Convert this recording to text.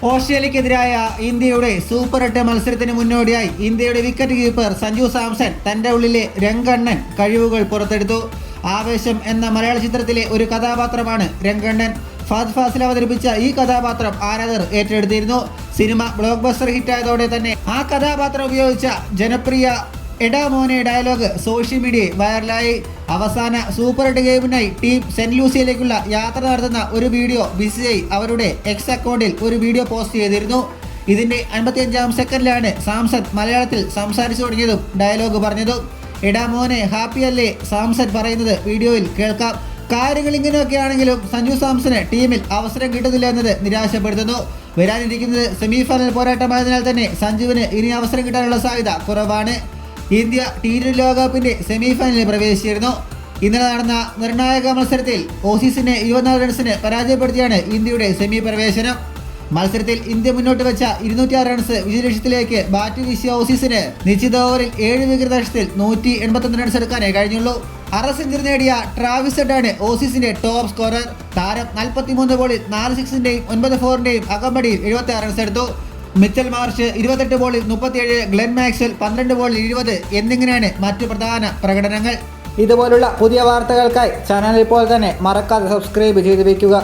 ഓസ്ട്രേലിയക്കെതിരായ ഇന്ത്യയുടെ സൂപ്പർ 8 മത്സരത്തിന് മുന്നോടിയായി ഇന്ത്യയുടെ വിക്കറ്റ് കീപ്പർ സഞ്ജു സാംസൺ തന്റെ ഉള്ളിലെ രംഗണ്ണൻ കഴിവുകൾ പുറത്തെടുത്തു. ആവേശം എന്ന മലയാള ചിത്രത്തിലെ ഒരു കഥാപാത്രമാണ് രംഗണ്ണൻ. ഫഹദ് ഫാസിൽ അവതരിപ്പിച്ച ഈ കഥാപാത്രം ആരാധകർ ഏറ്റെടുത്തിരുന്നു. സിനിമ ബ്ലോക്ക് ബസ്റ്റർ ഹിറ്റായതോടെ തന്നെ ആ കഥാപാത്രം ഉപയോഗിച്ച ജനപ്രിയ എടാ മോനെ ഡയലോഗ് സോഷ്യൽ മീഡിയയിൽ വൈറലായി. അവസാന സൂപ്പർ 8 ഗെയിമിനായി ടീം സെന്റ് ലൂസിയയിലേക്കുള്ള യാത്ര നടത്തുന്ന ഒരു വീഡിയോ BCCI അവരുടെ എക്സ് അക്കൗണ്ടിൽ ഒരു വീഡിയോ പോസ്റ്റ് ചെയ്തിരുന്നു. ഇതിന്റെ 55-ാം സെക്കൻഡിലാണ് സാംസൺ മലയാളത്തിൽ സംസാരിച്ചു തുടങ്ങിയതും ഡയലോഗ് പറഞ്ഞതും. എടാ മോനെ ഹാപ്പി അല്ലേ സാംസൺ പറയുന്നത് വീഡിയോയിൽ കേൾക്കാം. കാര്യങ്ങൾ ഇങ്ങനെയൊക്കെയാണെങ്കിലും സഞ്ജു സാംസന് ടീമിൽ അവസരം കിട്ടുന്നില്ല എന്നത് നിരാശപ്പെടുത്തുന്നു. വരാനിരിക്കുന്നത് സെമി ഫൈനൽ പോരാട്ടമായതിനാൽ തന്നെ സഞ്ജുവിന് ഇനി അവസരം കിട്ടാനുള്ള സാധ്യത കുറവാണ്. ഇന്ത്യ T20 ലോകകപ്പിന്റെ സെമി ഫൈനലിൽ പ്രവേശിച്ചിരുന്നു. ഇന്നലെ നടന്ന നിർണായക മത്സരത്തിൽ ഓസീസിനെ 24 റൺസിന് പരാജയപ്പെടുത്തിയാണ് ഇന്ത്യയുടെ സെമി പ്രവേശനം. മത്സരത്തിൽ ഇന്ത്യ മുന്നോട്ട് വെച്ച 206 റൺസ് വിജയലക്ഷ്യത്തിലേക്ക് ബാറ്റ് വീശിയ ഓസീസിന് നിശ്ചിത ഓവറിൽ 7 വിക്കറ്റ് നഷ്ടത്തിൽ 181 റൺസ് എടുക്കാനേ കഴിഞ്ഞുള്ളൂ. 6 സെഞ്ചുറി നേടിയ ട്രാവിസ് ഹെഡാണ് ഓസീസിന്റെ ടോപ്പ് സ്കോറർ. താരം 43 ബോളിൽ 4 സിക്സിന്റെയും 9 ഫോറിന്റെയും അകമ്പടിയിൽ 76 റൺസ് എടുത്തു. മിച്ചൽ മാർഷ് 28 ബോളിൽ 37, ഗ്ലെൻ മാക്സ്വെൽ 12 ബോളിൽ 20 എന്നിങ്ങനെയാണ് മറ്റു പ്രധാന പ്രകടനങ്ങൾ. ഇതുപോലുള്ള പുതിയ വാർത്തകൾക്കായി ചാനൽ ഇപ്പോൾ തന്നെ മറക്കാതെ സബ്സ്ക്രൈബ് ചെയ്ത് വയ്ക്കുക.